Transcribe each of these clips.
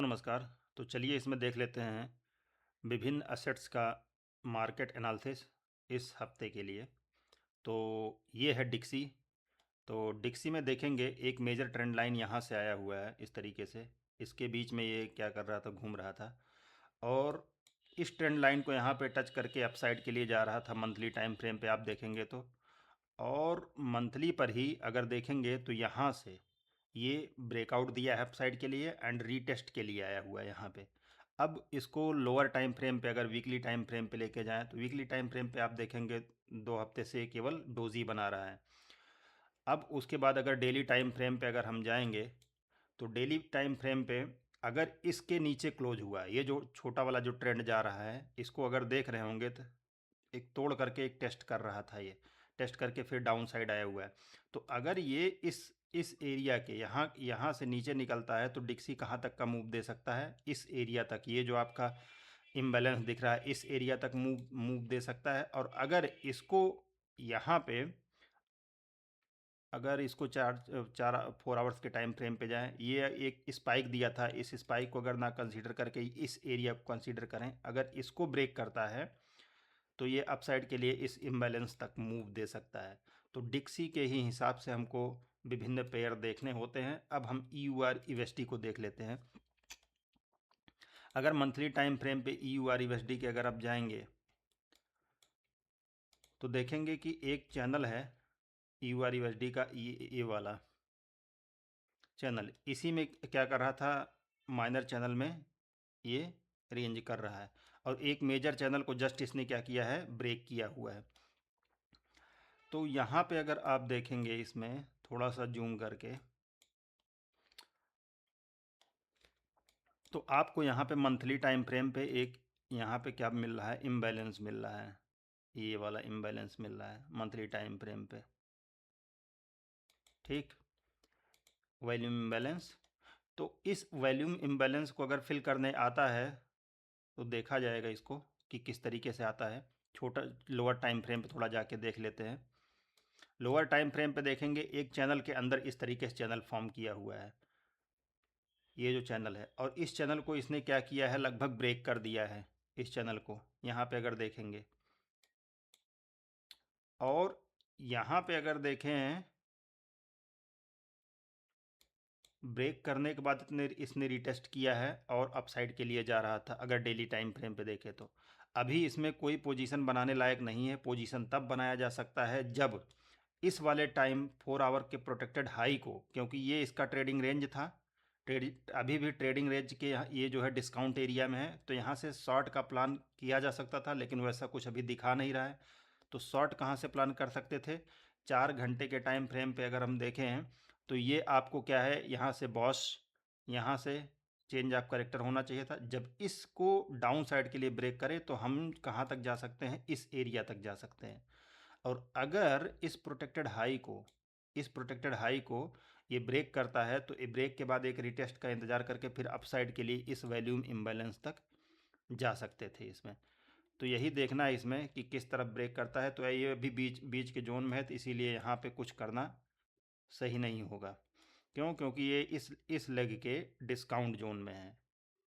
नमस्कार। तो चलिए इसमें देख लेते हैं विभिन्न असेट्स का मार्केट एनालिसिस इस हफ्ते के लिए। तो ये है डिक्सी। तो डिक्सी में देखेंगे एक मेजर ट्रेंड लाइन यहाँ से आया हुआ है इस तरीके से। इसके बीच में ये क्या कर रहा था, घूम रहा था और इस ट्रेंड लाइन को यहाँ पे टच करके अपसाइड के लिए जा रहा था। मंथली टाइम फ्रेम पे आप देखेंगे तो, और मंथली पर ही अगर देखेंगे तो यहाँ से ये ब्रेकआउट दिया है अपसाइड के लिए एंड रीटेस्ट के लिए आया हुआ है यहाँ पे। अब इसको लोअर टाइम फ्रेम पे अगर वीकली टाइम फ्रेम पे लेके जाएं तो वीकली टाइम फ्रेम पे आप देखेंगे 2 हफ्ते से केवल डोजी बना रहा है। अब उसके बाद अगर डेली टाइम फ्रेम पे अगर हम जाएंगे तो डेली टाइम फ्रेम पे अगर इसके नीचे क्लोज हुआ, ये जो छोटा वाला जो ट्रेंड जा रहा है इसको अगर देख रहे होंगे तो एक तोड़ करके एक टेस्ट कर रहा था, ये टेस्ट करके फिर डाउन साइड आया हुआ है। तो अगर ये इस एरिया के यहाँ यहाँ से नीचे निकलता है तो डिक्सी कहाँ तक का मूव दे सकता है, इस एरिया तक। ये जो आपका इम्बैलेंस दिख रहा है इस एरिया तक मूव मूव दे सकता है। और अगर इसको यहाँ पे अगर इसको 4 आवर्स के टाइम फ्रेम पे जाएं, ये एक स्पाइक दिया था, इस स्पाइक को अगर ना कंसीडर करके इस एरिया को कंसीडर करें, अगर इसको ब्रेक करता है तो ये अपसाइड के लिए इस इम्बैलेंस तक मूव दे सकता है। तो डिक्सी के ही हिसाब से हमको विभिन्न पेयर देखने होते हैं। अब हम ई यू आर यूएसडी को देख लेते हैं। अगर मंथली टाइम फ्रेम पे ई यू आर यूएसडी के अगर आप जाएंगे तो देखेंगे कि एक चैनल है ई यू आर यूएसडी का, ये वाला चैनल, इसी में क्या कर रहा था, माइनर चैनल में ये रेंज कर रहा है और एक मेजर चैनल को जस्ट इसने क्या किया है, ब्रेक किया हुआ है। तो यहाँ पे अगर आप देखेंगे इसमें थोड़ा सा जूम करके तो आपको यहाँ पे मंथली टाइम फ्रेम पे एक यहाँ पे क्या मिल रहा है, इम्बैलेंस मिल रहा है। ये वाला इम्बैलेंस मिल रहा है मंथली टाइम फ्रेम पे, ठीक, वॉल्यूम इम्बैलेंस। तो इस वॉल्यूम इम्बैलेंस को अगर फिल करने आता है तो देखा जाएगा इसको कि किस तरीके से आता है। छोटा लोअर टाइम फ्रेम पे थोड़ा जाके देख लेते हैं। लोअर टाइम फ्रेम पे देखेंगे एक चैनल के अंदर इस तरीके से चैनल फॉर्म किया हुआ है, ये जो चैनल है, और इस चैनल को इसने क्या किया है, लगभग ब्रेक कर दिया है इस चैनल को। यहाँ पे अगर देखेंगे और यहाँ पे अगर देखें, ब्रेक करने के बाद इसने रिटेस्ट किया है और अपसाइड के लिए जा रहा था। अगर डेली टाइम फ्रेम पे देखें तो अभी इसमें कोई पोजीशन बनाने लायक नहीं है। पोजीशन तब बनाया जा सकता है जब इस वाले टाइम 4 आवर के प्रोटेक्टेड हाई को, क्योंकि ये इसका ट्रेडिंग रेंज था, अभी भी ट्रेडिंग रेंज के ये जो है डिस्काउंट एरिया में है, तो यहाँ से शॉर्ट का प्लान किया जा सकता था, लेकिन वैसा कुछ अभी दिखा नहीं रहा है। तो शॉर्ट कहाँ से प्लान कर सकते थे, 4 घंटे के टाइम फ्रेम पे अगर हम देखें तो ये आपको क्या है, यहाँ से बॉस, यहाँ से चेंज ऑफ करेक्टर होना चाहिए था। जब इसको डाउन साइड के लिए ब्रेक करे तो हम कहाँ तक जा सकते हैं, इस एरिया तक जा सकते हैं। और अगर इस प्रोटेक्टेड हाई को ये ब्रेक करता है तो ये ब्रेक के बाद एक रिटेस्ट का इंतज़ार करके फिर अपसाइड के लिए इस वैल्यूम इम्बैलेंस तक जा सकते थे इसमें। तो यही देखना है इसमें कि किस तरफ ब्रेक करता है। तो ये अभी बीच बीच के जोन में है, तो इसीलिए यहाँ पे कुछ करना सही नहीं होगा। क्यों? क्योंकि ये इस लेग के डिस्काउंट जोन में है,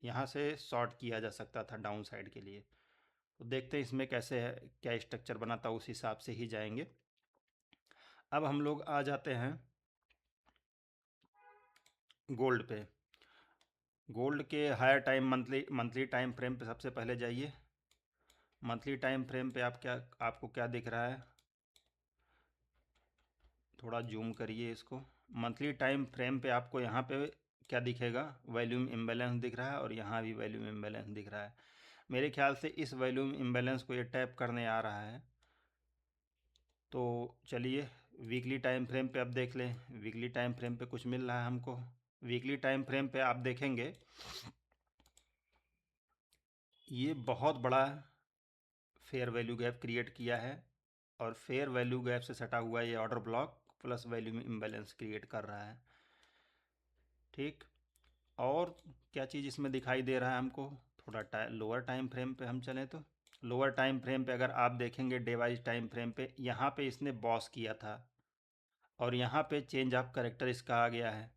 यहाँ से शॉर्ट किया जा सकता था डाउन साइड के लिए। तो देखते हैं इसमें कैसे है, क्या स्ट्रक्चर बनाता है, उस हिसाब से ही जाएंगे। अब हम लोग आ जाते हैं गोल्ड पे। गोल्ड के higher time monthly time frame पे सबसे पहले जाइए। मंथली टाइम फ्रेम पे आपको क्या दिख रहा है, थोड़ा जूम करिए इसको। मंथली टाइम फ्रेम पे आपको यहाँ पे क्या दिखेगा, वॉल्यूम इम्बैलेंस दिख रहा है और यहाँ भी वॉल्यूम इम्बैलेंस दिख रहा है। मेरे ख्याल से इस वॉल्यूम इम्बैलेंस को ये टैप करने आ रहा है। तो चलिए वीकली टाइम फ्रेम पे अब देख लें। वीकली टाइम फ्रेम पे कुछ मिल रहा है हमको। वीकली टाइम फ्रेम पे आप देखेंगे ये बहुत बड़ा फेयर वैल्यू गैप क्रिएट किया है और फेयर वैल्यू गैप से सटा हुआ ये order block plus value imbalance create कर रहा है, ठीक। और क्या चीज़ इसमें दिखाई दे रहा है हमको, थोड़ा लोअर टाइम फ्रेम पे हम चलें तो लोअर टाइम फ्रेम पे अगर आप देखेंगे डे वाइज टाइम फ्रेम पे, यहाँ पे इसने बॉस किया था और यहाँ पे चेंज ऑफ करेक्टर इसका आ गया है।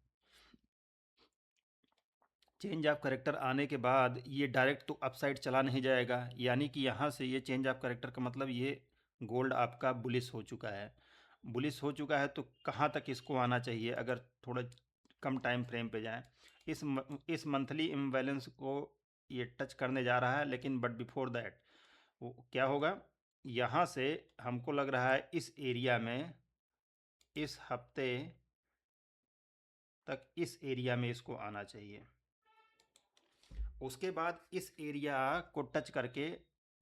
चेंज ऑफ करेक्टर आने के बाद ये डायरेक्ट तो अपसाइड चला नहीं जाएगा, यानी कि यहाँ से ये चेंज ऑफ करेक्टर का मतलब ये गोल्ड आपका बुलिश हो चुका है। बुलिश हो चुका है तो कहाँ तक इसको आना चाहिए, अगर थोड़ा कम टाइम फ्रेम पे जाएं, इस मंथली इम्बैलेंस को ये टच करने जा रहा है। लेकिन बट बिफोर दैट वो क्या होगा, यहाँ से हमको लग रहा है इस एरिया में, इस हफ्ते तक इस एरिया में इसको आना चाहिए। उसके बाद इस एरिया को टच करके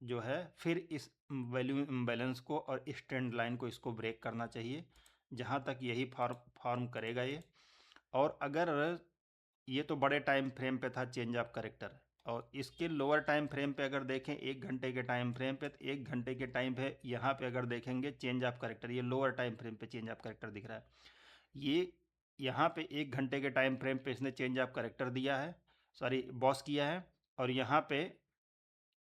जो है फिर इस वैल्यू इम्बैलेंस को और इस ट्रेंड लाइन को इसको ब्रेक करना चाहिए, जहाँ तक यही फॉर्म करेगा ये। और अगर ये तो बड़े टाइम फ्रेम पे था चेंज ऑफ करेक्टर, और इसके लोअर टाइम फ्रेम पे अगर देखें 1 घंटे के टाइम फ्रेम पे, तो 1 घंटे के टाइम पे यहाँ पे अगर देखेंगे चेंज ऑफ करेक्टर, ये लोअर टाइम फ्रेम पे चेंज ऑफ करेक्टर दिख रहा है। ये यहाँ पे 1 घंटे के टाइम फ्रेम पे इसने चेंज ऑफ करेक्टर दिया है, सॉरी बॉस किया है, और यहाँ पे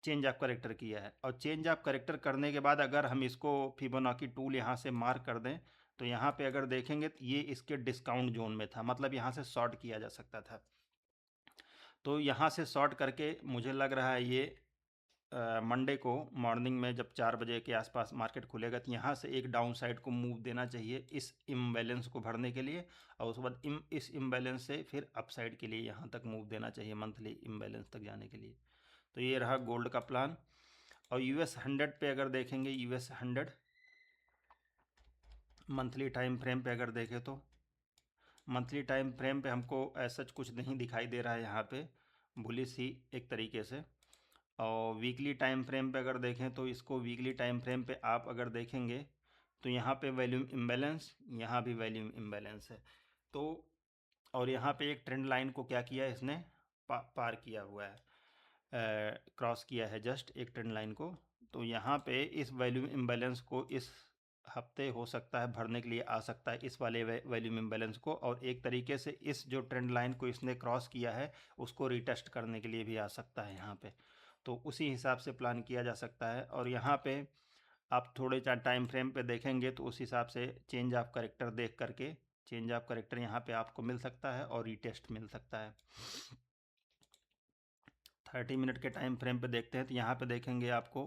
चेंज ऑफ करेक्टर किया है। और चेंज ऑफ करेक्टर करने के बाद अगर हम इसको फिबोनाची टूल यहाँ से मार्क कर दें, तो यहाँ पे अगर देखेंगे तो ये इसके डिस्काउंट जोन में था, मतलब यहाँ से शॉर्ट किया जा सकता था। तो यहाँ से शॉर्ट करके मुझे लग रहा है ये मंडे को मॉर्निंग में जब 4 बजे के आसपास मार्केट खुलेगा, तो यहाँ से एक डाउन साइड को मूव देना चाहिए इस इम्बैलेंस को भरने के लिए, और उसके बाद इस इम्बैलेंस से फिर अपसाइड के लिए यहाँ तक मूव देना चाहिए, मंथली इम्बैलेंस तक जाने के लिए। तो ये रहा गोल्ड का प्लान। और US 100 पे अगर देखेंगे, US 100 मंथली टाइम फ्रेम पे अगर देखें तो मंथली टाइम फ्रेम पे हमको ऐसा कुछ नहीं दिखाई दे रहा है यहाँ पे, बुलिश ही एक तरीके से। और वीकली टाइम फ्रेम पे अगर देखें तो इसको वीकली टाइम फ्रेम पे आप अगर देखेंगे तो यहाँ पे वैल्यूम इम्बैलेंस, यहाँ भी वैल्यूम इम्बैलेंस है। तो और यहाँ पे एक ट्रेंड लाइन को क्या किया है इसने, पार किया हुआ है, क्रॉस किया है जस्ट एक ट्रेंड लाइन को। तो यहाँ पे इस वैल्यूम इम्बैलेंस को इस हफ्ते हो सकता है भरने के लिए आ सकता है, इस वाले वैल्यूम इम्बैलेंस को, और एक तरीके से इस जो ट्रेंड लाइन को इसने क्रॉस किया है उसको रिटेस्ट करने के लिए भी आ सकता है यहाँ पे। तो उसी हिसाब से प्लान किया जा सकता है। और यहाँ पे आप थोड़े टाइम फ्रेम पे देखेंगे तो उस हिसाब से चेंज ऑफ करेक्टर देख करके, चेंज ऑफ करेक्टर यहाँ पे आपको मिल सकता है और रीटेस्ट मिल सकता है। 30 मिनट के टाइम फ्रेम पे देखते हैं तो यहाँ पे देखेंगे आपको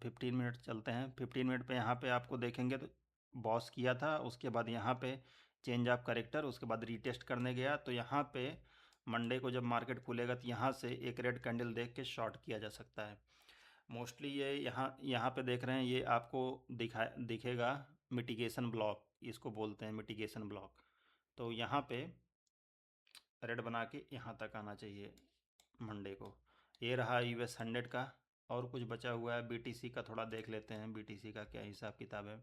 15 मिनट चलते हैं, 15 मिनट पे यहाँ पे आपको देखेंगे तो बॉस किया था, उसके बाद यहाँ पे चेंज ऑफ करेक्टर, उसके बाद रीटेस्ट करने गया। तो यहाँ पे मंडे को जब मार्केट खुलेगा तो यहाँ से एक रेड कैंडल देख के शॉर्ट किया जा सकता है। मोस्टली ये यहाँ यहाँ पे देख रहे हैं, ये आपको दिखेगा मिटिगेशन ब्लॉक, इसको बोलते हैं मिटिगेशन ब्लॉक। तो यहाँ पे रेड बना के यहाँ तक आना चाहिए मंडे को। ये रहा US 100 का। और कुछ बचा हुआ है BTC का, थोड़ा देख लेते हैं BTC का क्या हिसाब किताब है।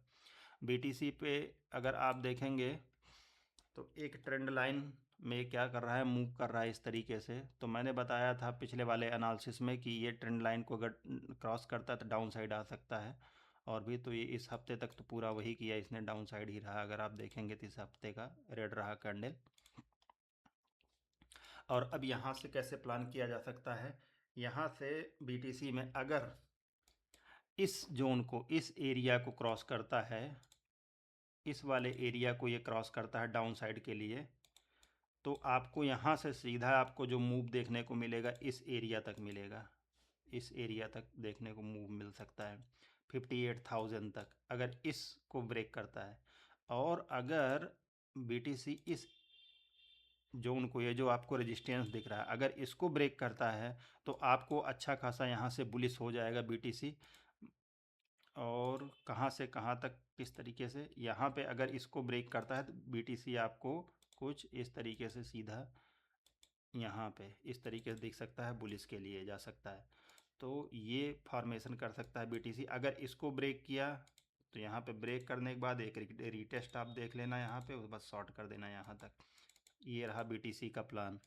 BTC पे अगर आप देखेंगे तो एक ट्रेंड लाइन में क्या कर रहा है, मूव कर रहा है इस तरीके से। तो मैंने बताया था पिछले वाले एनालिसिस में कि ये ट्रेंड लाइन को अगर क्रॉस करता है तो डाउन साइड आ सकता है। और भी तो ये इस हफ्ते तक तो पूरा वही किया इसने, डाउन साइड ही रहा। अगर आप देखेंगे तो इस हफ्ते का रेड रहा कैंडल। और अब यहाँ से कैसे प्लान किया जा सकता है, यहाँ से BTC में अगर इस जोन को, इस एरिया को क्रॉस करता है, इस वाले एरिया को ये क्रॉस करता है डाउन साइड के लिए, तो आपको यहाँ से सीधा आपको जो मूव देखने को मिलेगा इस एरिया तक मिलेगा, इस एरिया तक देखने को मूव मिल सकता है 58,000 तक, अगर इसको ब्रेक करता है। और अगर BTC इस जोन को, ये जो आपको रेजिस्टेंस दिख रहा है, अगर इसको ब्रेक करता है तो आपको अच्छा खासा यहाँ से बुलिश हो जाएगा BTC। और कहाँ से कहाँ तक, किस तरीके से, यहाँ पे अगर इसको ब्रेक करता है तो BTC आपको कुछ इस तरीके से सीधा यहाँ पे इस तरीके से दिख सकता है, बुलिश के लिए जा सकता है। तो ये फॉर्मेशन कर सकता है BTC। अगर इसको ब्रेक किया तो यहाँ पे ब्रेक करने के बाद एक रीटेस्ट आप देख लेना यहाँ पे, उसके बाद शॉर्ट कर देना यहाँ तक। ये रहा BTC का प्लान।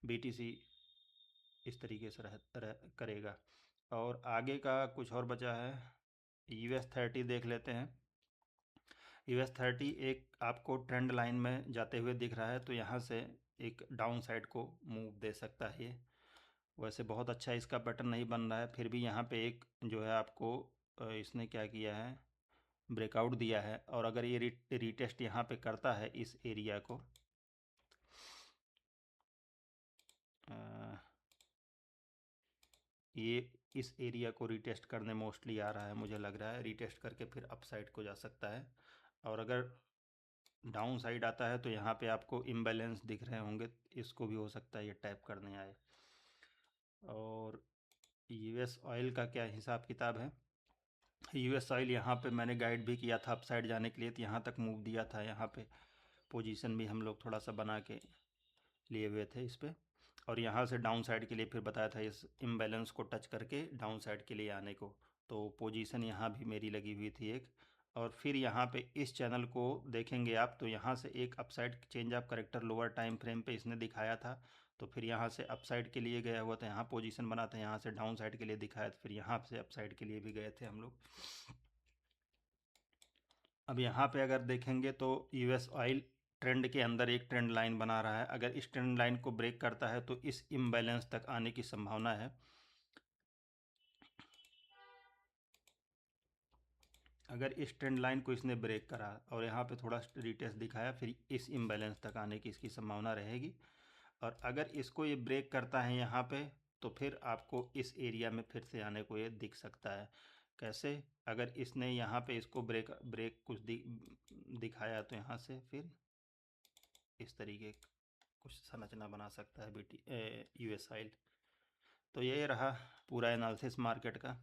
BTC इस तरीके से करेगा। और आगे का कुछ और बचा है, US 30 देख लेते हैं। US 30 एक आपको ट्रेंड लाइन में जाते हुए दिख रहा है, तो यहाँ से एक डाउन साइड को मूव दे सकता है ये। वैसे बहुत अच्छा इसका पैटर्न नहीं बन रहा है, फिर भी यहाँ पे एक जो है आपको इसने क्या किया है, ब्रेकआउट दिया है। और अगर ये रीटेस्ट यहाँ पे करता है इस एरिया को, ये इस एरिया को रीटेस्ट करने मोस्टली आ रहा है, मुझे लग रहा है रीटेस्ट करके फिर अप साइड को जा सकता है। और अगर डाउन साइड आता है तो यहाँ पे आपको इम्बैलेंस दिख रहे होंगे, इसको भी हो सकता है ये टैप करने आए। और यूएस ऑयल का क्या हिसाब किताब है? यूएस ऑयल यहाँ पे मैंने गाइड भी किया था अप साइड जाने के लिए, तो यहाँ तक मूव दिया था, यहाँ पे पोजीशन भी हम लोग थोड़ा सा बना के लिए हुए थे इस पे। और यहाँ से डाउन साइड के लिए फिर बताया था इस इम्बैलेंस को टच करके डाउन साइड के लिए आने को। तो पोजीशन यहाँ भी मेरी लगी हुई थी एक। और फिर यहाँ पे इस चैनल को देखेंगे आप तो यहाँ से एक upside change of character lower time frame पे इसने दिखाया था। तो फिर यहाँ से अपसाइड के लिए गया हुआ था, यहाँ पोजीशन बना था, यहाँ से डाउन साइड के लिए दिखाया था, फिर यहाँ से अपसाइड के लिए भी गए थे हम लोग। अब यहाँ पे अगर देखेंगे तो यूएस ऑयल ट्रेंड के अंदर एक ट्रेंड लाइन बना रहा है। अगर इस ट्रेंड लाइन को ब्रेक करता है तो इस इम्बैलेंस तक आने की संभावना है। अगर इस ट्रेंड लाइन को इसने ब्रेक करा और यहाँ पे थोड़ा रिटेस्ट दिखाया, फिर इस इम्बैलेंस तक आने की इसकी संभावना रहेगी। और अगर इसको ये ब्रेक करता है यहाँ पे, तो फिर आपको इस एरिया में फिर से आने को ये दिख सकता है। कैसे? अगर इसने यहाँ पे इसको ब्रेक ब्रेक कुछ दिखाया तो यहाँ से फिर इस तरीके कुछ संरचना बना सकता है यूएस ऑयल। तो ये रहा पूरा एनालिसिस मार्केट का।